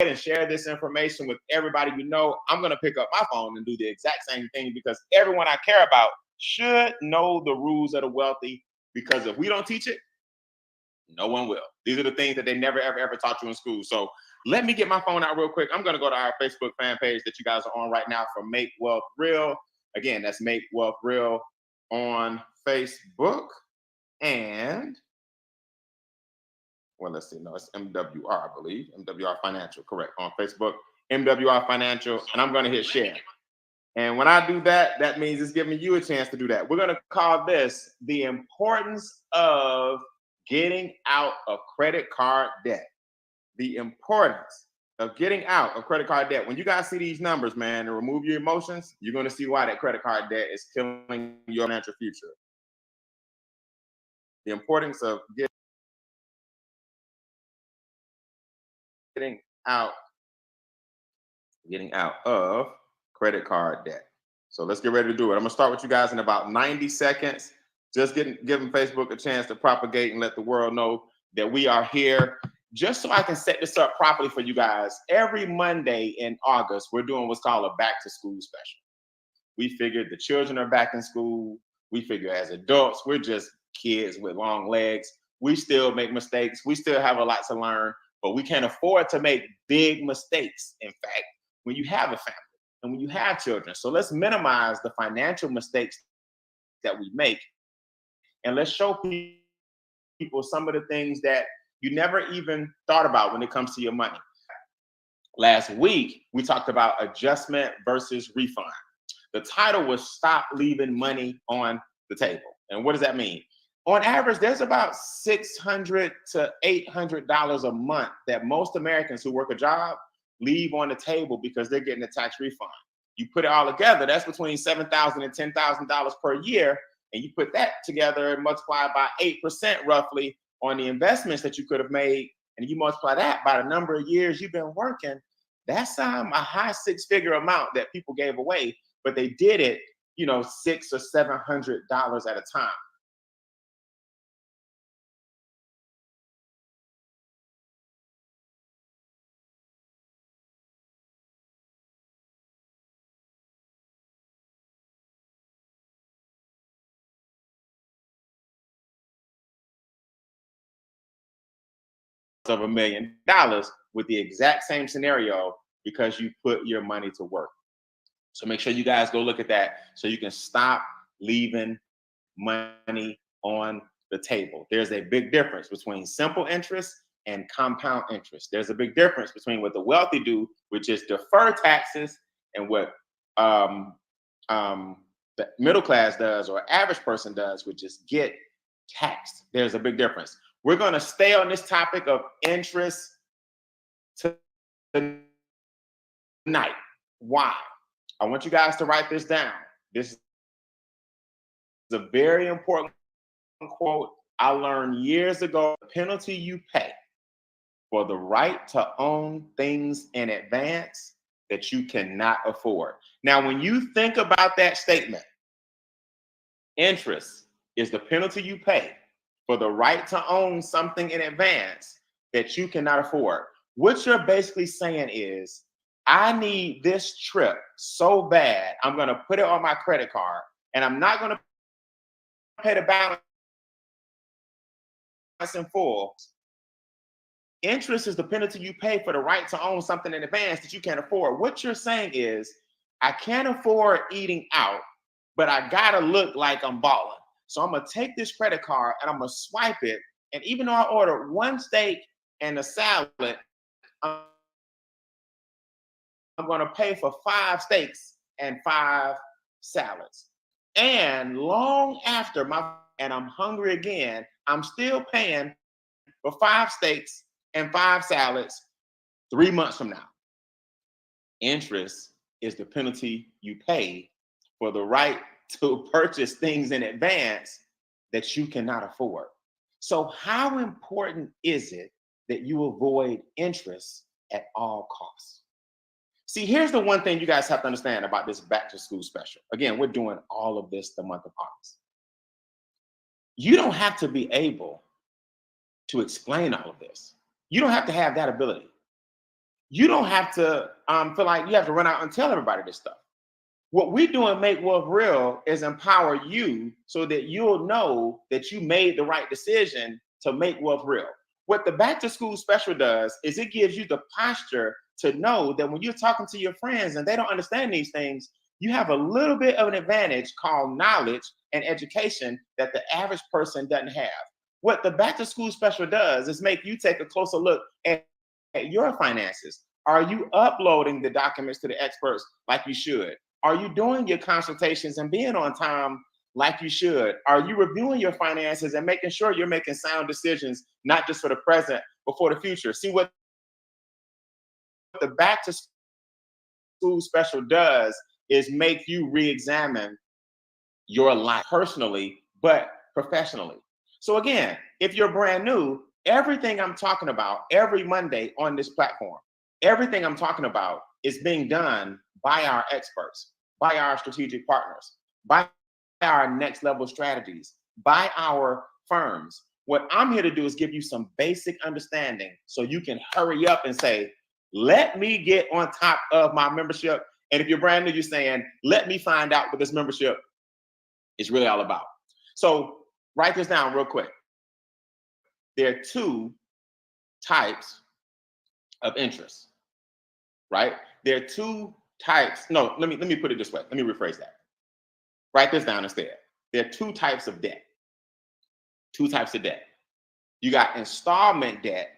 and share this information with everybody you know. I'm going to pick up my phone and do the exact same thing because everyone I care about should know the rules of the wealthy, because if we don't teach it, no one will. These are the things that they never, ever taught you in school. So let me get my phone out real quick. I'm going to go to our Facebook fan page that you guys are on right now for Make Wealth Real. Again, that's Make Wealth Real on Facebook. And, well, let's see. No, it's MWR, I believe. MWR Financial, correct, on Facebook. MWR Financial. And I'm going to hit share. And when I do that, that means it's giving you a chance to do that. We're going to call this the importance of getting out of credit card debt. The importance of getting out of credit card debt. When you guys see these numbers, man, and remove your emotions, you're going to see why that credit card debt is killing your financial future. The importance of getting out of credit card debt. So let's get ready to do it. I'm gonna start with you guys in about 90 seconds. Just giving Facebook a chance to propagate and let the world know that we are here. Just so I can set this up properly for you guys, every Monday in August, we're doing what's called a back to school special. We figured the children are back in school. We figure as adults, we're just kids with long legs. We still make mistakes. We still have a lot to learn, but we can't afford to make big mistakes. In fact, when you have a family and when you have children. So let's minimize the financial mistakes that we make. And let's show people some of the things that you never even thought about when it comes to your money. Last week, we talked about adjustment versus refund. The title was Stop Leaving Money on the Table. And what does that mean? On average, there's about $600 to $800 a month that most Americans who work a job leave on the table because they're getting a tax refund. You put it all together, that's between $7,000 and $10,000 per year. And you put that together and multiply by 8% roughly on the investments that you could have made, and you multiply that by the number of years you've been working, that's a high six-figure amount that people gave away, but they did it, $600 or $700 at a time. Of $1 million with the exact same scenario because you put your money to work. So make sure you guys go look at that so you can stop leaving money on the table. There's a big difference between simple interest and compound interest. There's a big difference between what the wealthy do, which is defer taxes, and what the middle class does or average person does, which is get taxed. There's a big difference. We're going to stay on this topic of interest tonight. Why? I want you guys to write this down. This is a very important quote I learned years ago. The penalty you pay for the right to own things in advance that you cannot afford. Now, when you think about that statement, interest is the penalty you pay for the right to own something in advance that you cannot afford. What you're basically saying is, I need this trip so bad, I'm going to put it on my credit card, and I'm not going to pay the balance in full. Interest is the penalty you pay for the right to own something in advance that you can't afford. What you're saying is, I can't afford eating out, but I got to look like I'm balling. So I'm going to take this credit card and I'm going to swipe it. And even though I ordered one steak and a salad, I'm going to pay for 5 steaks and 5 salads. And long after and I'm hungry again, I'm still paying for 5 steaks and 5 salads 3 months from now. Interest is the penalty you pay for the right to purchase things in advance that you cannot afford. So how important is it that you avoid interest at all costs? See, here's the one thing you guys have to understand about this back to school special. Again, we're doing all of this the month of August. You don't have to be able to explain all of this. You don't have to have that ability. You don't have to feel like you have to run out and tell everybody this stuff. What we do in Make Wealth Real is empower you so that you'll know that you made the right decision to make wealth real. What the back to school special does is it gives you the posture to know that when you're talking to your friends and they don't understand these things, you have a little bit of an advantage called knowledge and education that the average person doesn't have. What the back to school special does is make you take a closer look at your finances. Are you uploading the documents to the experts like you should? Are you doing your consultations and being on time like you should? Are you reviewing your finances and making sure you're making sound decisions, not just for the present, but for the future? See, what the back to school special does is make you re-examine your life personally, but professionally. So again, if you're brand new, everything I'm talking about every Monday on this platform, everything I'm talking about is being done by our experts, by our strategic partners, by our next level strategies, by our firms. What I'm here to do is give you some basic understanding so you can hurry up and say, let me get on top of my membership. And if you're brand new, you're saying, let me find out what this membership is really all about. So write this down real quick. There are two types of interest, right? There are two types. No, let me put it this way. Let me rephrase that. Write this down instead. There are two types of debt. Two types of debt. You got installment debt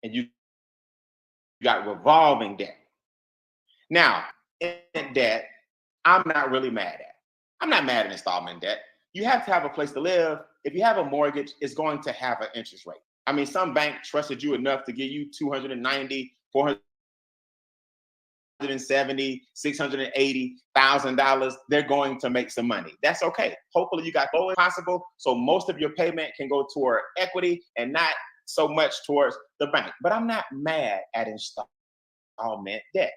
and you got revolving debt. Now, in debt, I'm not really mad at. I'm not mad at installment debt. You have to have a place to live. If you have a mortgage, it's going to have an interest rate. I mean, some bank trusted you enough to give you $290,000, $470,000, $680,000. They're going to make some money. That's okay. Hopefully, you got low as possible, so most of your payment can go toward equity and not so much towards the bank. But I'm not mad at installment debt.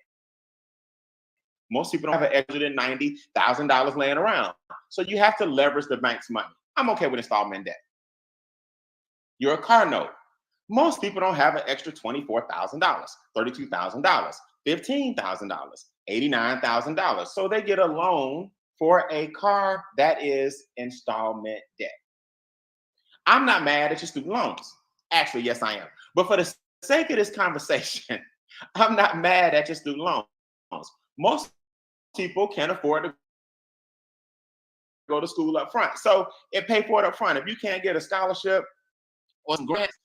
Most people don't have $190,000 laying around. So you have to leverage the bank's money. I'm okay with installment debt. You're a car note. Most people don't have an extra $24,000, $32,000, $15,000, $89,000. So they get a loan for a car that is installment debt. I'm not mad at your student loans. Actually, yes, I am. But for the sake of this conversation, I'm not mad at your student loans. Most people can't afford to go to school up front. So it pay for it up front. If you can't get a scholarship or some grants,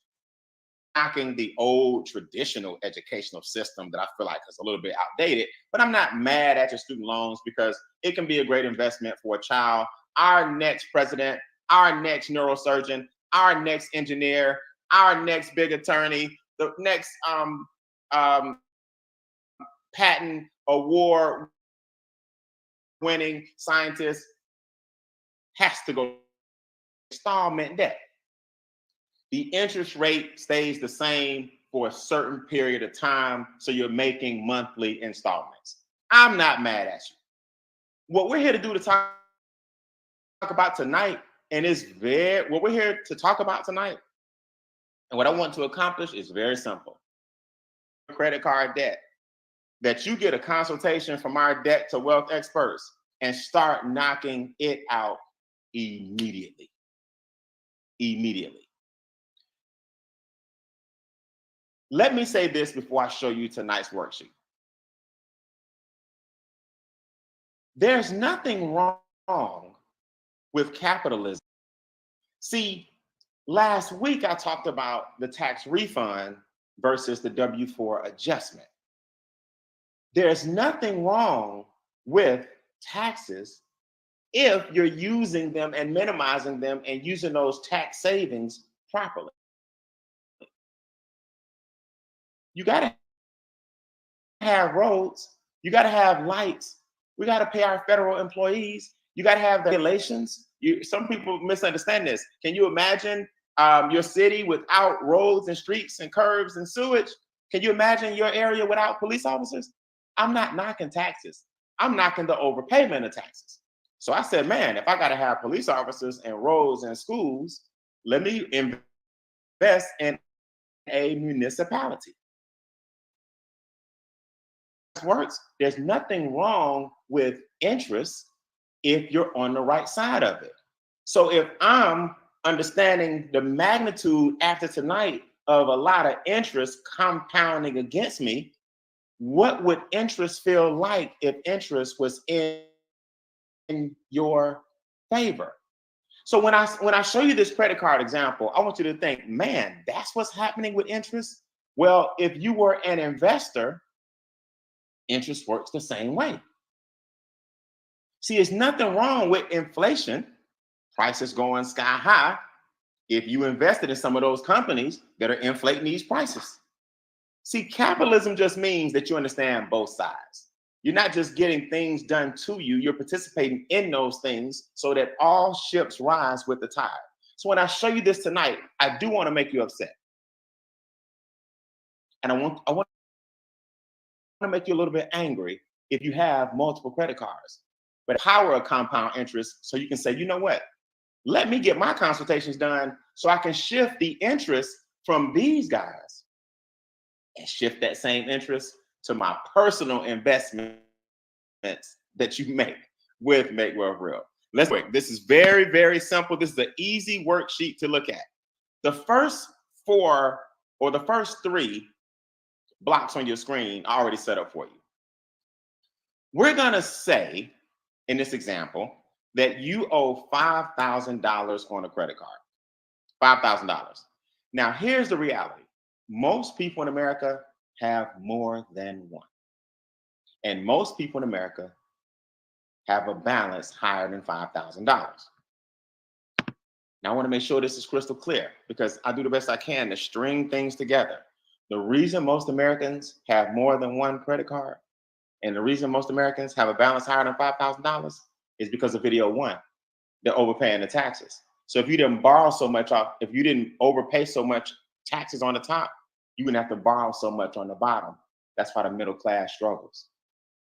knocking the old traditional educational system that I feel like is a little bit outdated, but I'm not mad at your student loans because it can be a great investment for a child. Our next president, our next neurosurgeon, our next engineer, our next big attorney, the next patent award winning scientist has to go installment debt. The interest rate stays the same for a certain period of time, so you're making monthly installments. I'm not mad at you. What we're here to do to talk about tonight, and what we're here to talk about tonight, and what I want to accomplish is very simple. Credit card debt, that you get a consultation from our debt to wealth experts and start knocking it out immediately. Immediately. Let me say this before I show you tonight's worksheet. There's nothing wrong with capitalism. See, last week I talked about the tax refund versus the W-4 adjustment. There's nothing wrong with taxes if you're using them and minimizing them and using those tax savings properly. You got to have roads. You got to have lights. We got to pay our federal employees. You got to have the regulations. Some people misunderstand this. Can you imagine your city without roads and streets and curbs and sewage? Can you imagine your area without police officers? I'm not knocking taxes. I'm knocking the overpayment of taxes. So I said, man, if I got to have police officers and roads and schools, let me invest in a municipality. works, there's nothing wrong with interest if you're on the right side of it. So if I'm understanding the magnitude after tonight of a lot of interest compounding against me, what would interest feel like if interest was in your favor? So when I show you this credit card example, I want you to think, man, that's what's happening with interest. Well, if you were an investor, interest works the same way. See, there's nothing wrong with inflation, prices going sky high, if you invested in some of those companies that are inflating these prices. See, capitalism just means that you understand both sides. You're not just getting things done to you, you're participating in those things so that all ships rise with the tide. So when I show you this tonight, I do want to make you upset. And I want to make you a little bit angry if you have multiple credit cards. But power of compound interest, so you can say, you know what? Let me get my consultations done so I can shift the interest from these guys and shift that same interest to my personal investments that you make with Make Wealth Real. Let's quick. This is very, very simple. This is an easy worksheet to look at. The first 4 or the first 3 blocks on your screen are already set up for you. We're going to say in this example that you owe $5,000 on a credit card. $5,000. Now, here's the reality. Most people in America have more than one. And most people in America have a balance higher than $5,000. Now, I want to make sure this is crystal clear because I do the best I can to string things together. The reason most Americans have more than one credit card and the reason most Americans have a balance higher than $5,000 is because of video 1. They're overpaying the taxes. So if you didn't borrow so much off, if you didn't overpay so much taxes on the top, you wouldn't have to borrow so much on the bottom. That's why the middle class struggles.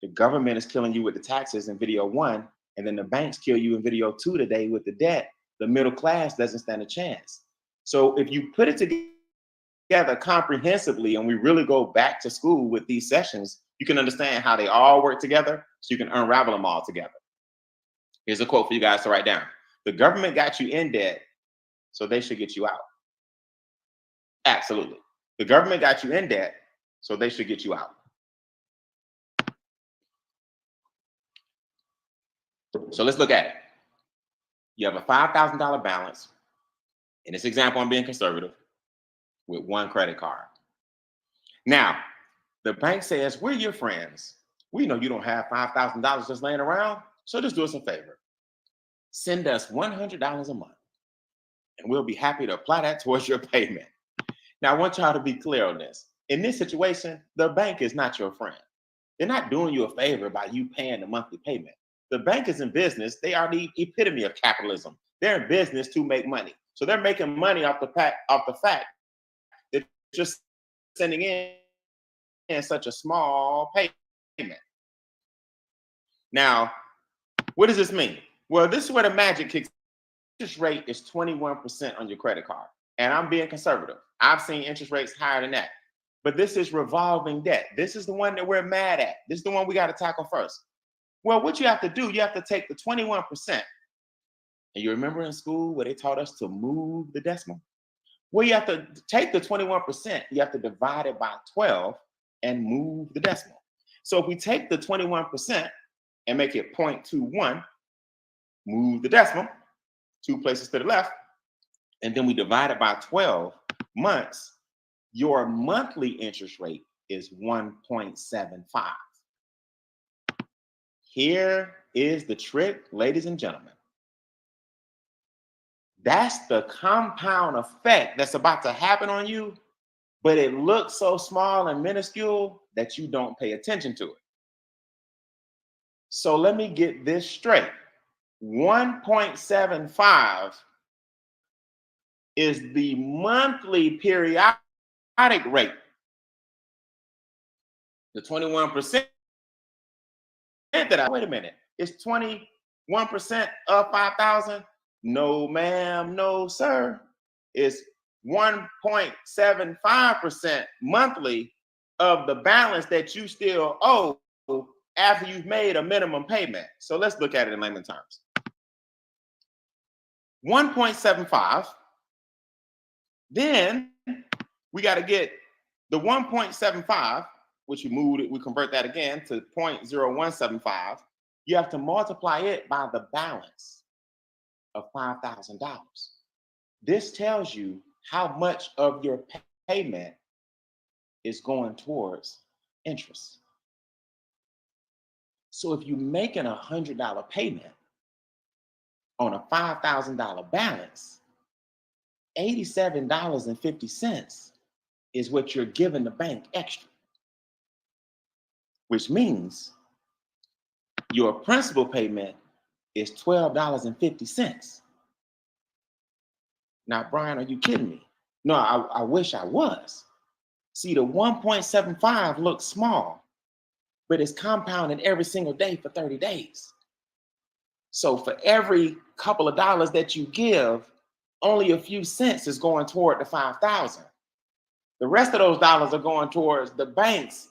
The government is killing you with the taxes in video 1, and then the banks kill you in video 2 today with the debt. The middle class doesn't stand a chance. So if you put it together comprehensively and we really go back to school with these sessions, you can understand how they all work together so you can unravel them all together. Here's a quote for you guys to write down. The government got you in debt, so they should get you out. Absolutely. The government got you in debt, so they should get you out. So let's look at it. You have a $5,000 balance. In this example, I'm being conservative with one credit card. Now, the bank says, we're your friends. We know you don't have $5,000 just laying around, so just do us a favor. Send us $100 a month, and we'll be happy to apply that towards your payment. Now, I want y'all to be clear on this. In this situation, the bank is not your friend. They're not doing you a favor by you paying the monthly payment. The bank is in business. They are the epitome of capitalism. They're in business to make money. So they're making money off the fact that just sending in such a small payment. Now, what does this mean? Well, this is where the magic kicks. Interest rate is 21% on your credit card. And I'm being conservative. I've seen interest rates higher than that. But this is revolving debt. This is the one that we're mad at. This is the one we got to tackle first. Well, what you have to do, you have to take the 21%. And you remember in school where they taught us to move the decimal? Well, you have to take the 21%, you have to divide it by 12 and move the decimal. So if we take the 21% and make it 0.21, move the decimal 2 places to the left, and then we divide it by 12 months, your monthly interest rate is 1.75. Here is the trick, ladies and gentlemen. That's the compound effect that's about to happen on you, but it looks so small and minuscule that you don't pay attention to it. So let me get this straight. 1.75 is the monthly periodic rate. The 21% wait a minute, it's 21% of 5,000? No, ma'am, no, sir. It's 1.75% monthly of the balance that you still owe after you've made a minimum payment. So let's look at it in layman terms. 1.75. Then we got to get the 1.75, which we convert that again to 0.0175. You have to multiply it by the balance of $5,000. This tells you how much of your payment is going towards interest. So if you're making a $100 payment on a $5,000 balance, $87.50 is what you're giving the bank extra, which means your principal payment is $12.50. Now, Brian, are you kidding me? No, I wish I was. See, the 1.75 looks small, but it's compounded every single day for 30 days. So for every couple of dollars that you give, only a few cents is going toward the 5,000. The rest of those dollars are going towards the bank's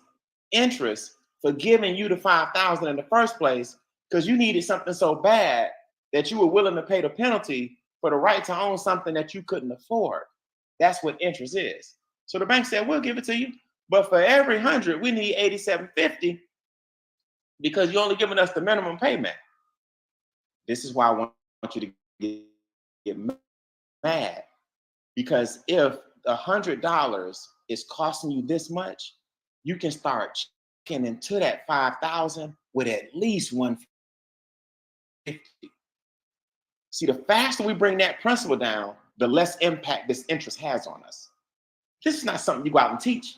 interest for giving you the 5,000 in the first place, because you needed something so bad that you were willing to pay the penalty for the right to own something that you couldn't afford. That's what interest is. So the bank said, we'll give it to you, but for every 100, we need $87.50 because you're only giving us the minimum payment. This is why I want you to get mad, because if $100 is costing you this much, you can start checking into that 5,000 with at least 150. See, the faster we bring that principal down, the less impact this interest has on us. This is not something you go out and teach.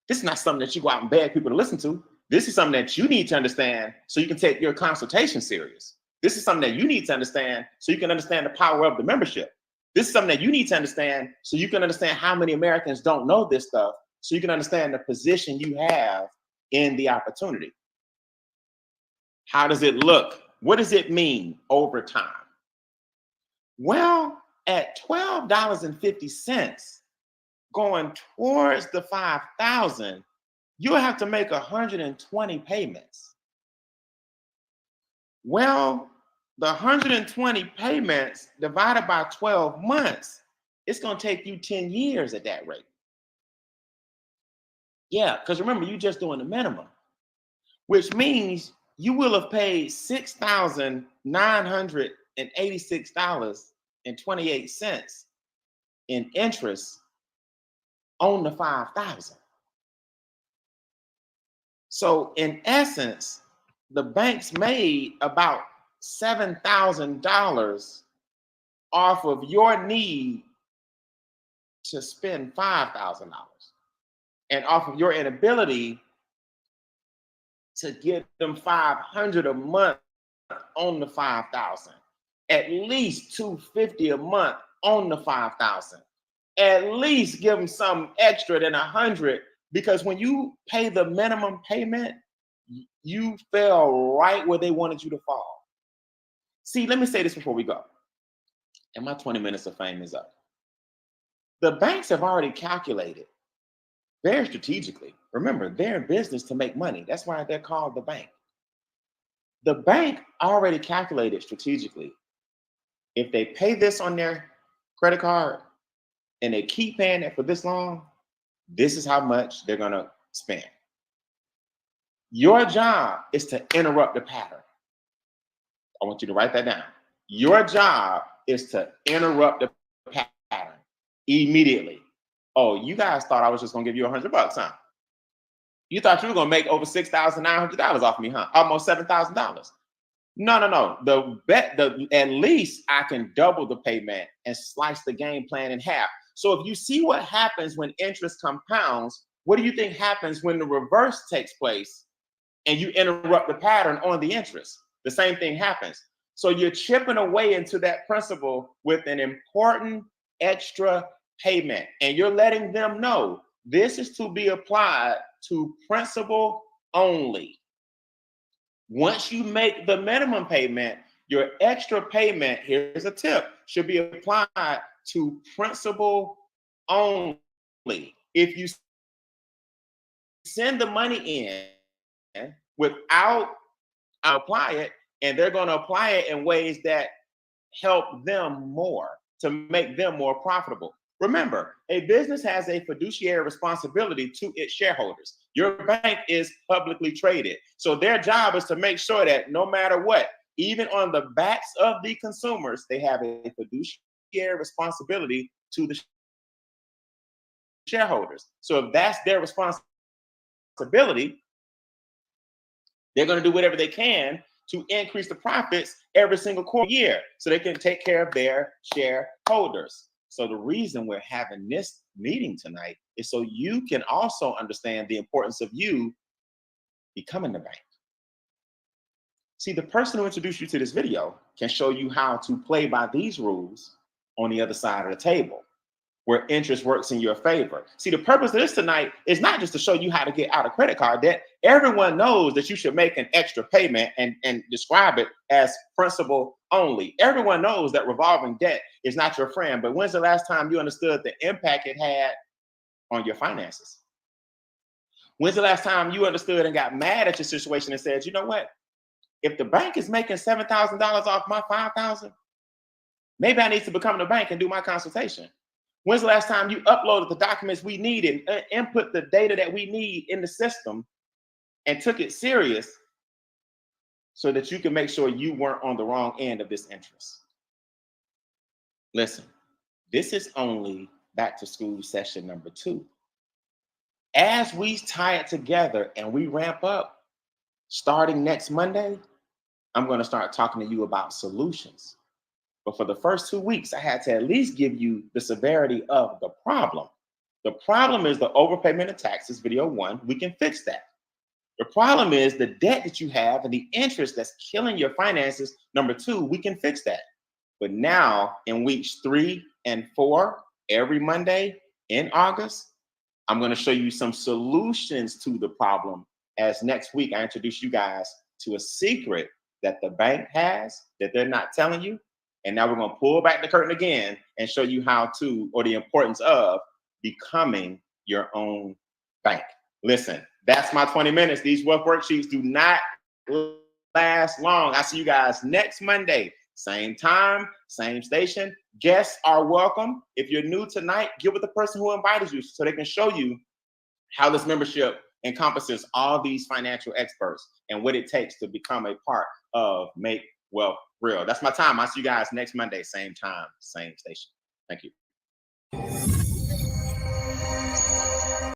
This is not something that you go out and beg people to listen to. This is something that you need to understand so you can take your consultation serious. This is something that you need to understand so you can understand the power of the membership. This is something that you need to understand so you can understand how many Americans don't know this stuff, so you can understand the position you have in the opportunity. How does it look? What does it mean over time? Well, at $12.50 going towards the 5,000, you'll have to make 120 payments. Well, the 120 payments divided by 12 months, it's going to take you 10 years at that rate. Yeah, because remember, you're just doing the minimum, which means you will have paid $6,986.28 in interest on the 5,000. So in essence, the banks made about $7,000 off of your need to spend $5,000 and off of your inability to give them $500 a month on the 5,000, at least $250 a month on the 5,000, at least give them some extra than 100, because when you pay the minimum payment, you fell right where they wanted you to fall. See, let me say this before we go, and my 20 minutes of fame is up. The banks have already calculated very strategically. Remember, they're in business to make money. That's why they're called the bank. The bank already calculated strategically. If they pay this on their credit card and they keep paying it for this long, this is how much they're going to spend. Your job is to interrupt the pattern. I want you to write that down. Your job is to interrupt the pattern immediately. Oh, you guys thought I was just going to give you $100, huh? You thought you were going to make over $6,900 off me, huh? Almost $7,000. No. At least I can double the payment and slice the game plan in half. So if you see what happens when interest compounds, what do you think happens when the reverse takes place and you interrupt the pattern on the interest? The same thing happens. So you're chipping away into that principal with an important extra payment, and you're letting them know this is to be applied to principal only. Once you make the minimum payment, your extra payment, here's a tip, should be applied to principal only. If you send the money in without apply it, and they're going to apply it in ways that help them more, to make them more profitable. Remember, a business has a fiduciary responsibility to its shareholders. Your bank is publicly traded. So their job is to make sure that no matter what, even on the backs of the consumers, they have a fiduciary responsibility to the shareholders. So if that's their responsibility, they're going to do whatever they can to increase the profits every single quarter year so they can take care of their shareholders. So the reason we're having this meeting tonight is so you can also understand the importance of you becoming the bank. See, the person who introduced you to this video can show you how to play by these rules on the other side of the table, where interest works in your favor. See, the purpose of this tonight is not just to show you how to get out of credit card debt. Everyone knows that you should make an extra payment and describe it as principal only. Everyone knows that revolving debt is not your friend, but when's the last time you understood the impact it had on your finances? When's the last time you understood and got mad at your situation and said, you know what? If the bank is making $7,000 off my $5,000, maybe I need to become the bank and do my consultation. When's the last time you uploaded the documents we needed, input the data that we need in the system, and took it serious so that you can make sure you weren't on the wrong end of this interest? Listen, this is only back to school session number 2. As we tie it together and we ramp up, starting next Monday, I'm going to start talking to you about solutions. But for the first 2 weeks, I had to at least give you the severity of the problem. The problem is the overpayment of taxes, video 1. We can fix that. The problem is the debt that you have and the interest that's killing your finances, number 2. We can fix that. But now in weeks 3 and 4, every Monday in August, I'm going to show you some solutions to the problem, as next week I introduce you guys to a secret that the bank has that they're not telling you. And now we're going to pull back the curtain again and show you how to, or the importance of, becoming your own bank. Listen, that's my 20 minutes. These wealth worksheets do not last long. I'll see you guys next Monday. Same time, same station. Guests are welcome. If you're new tonight, get with the person who invited you so they can show you how this membership encompasses all these financial experts and what it takes to become a part of Make Wealth Real. That's my time. I'll see you guys next Monday, same time, same station. Thank you.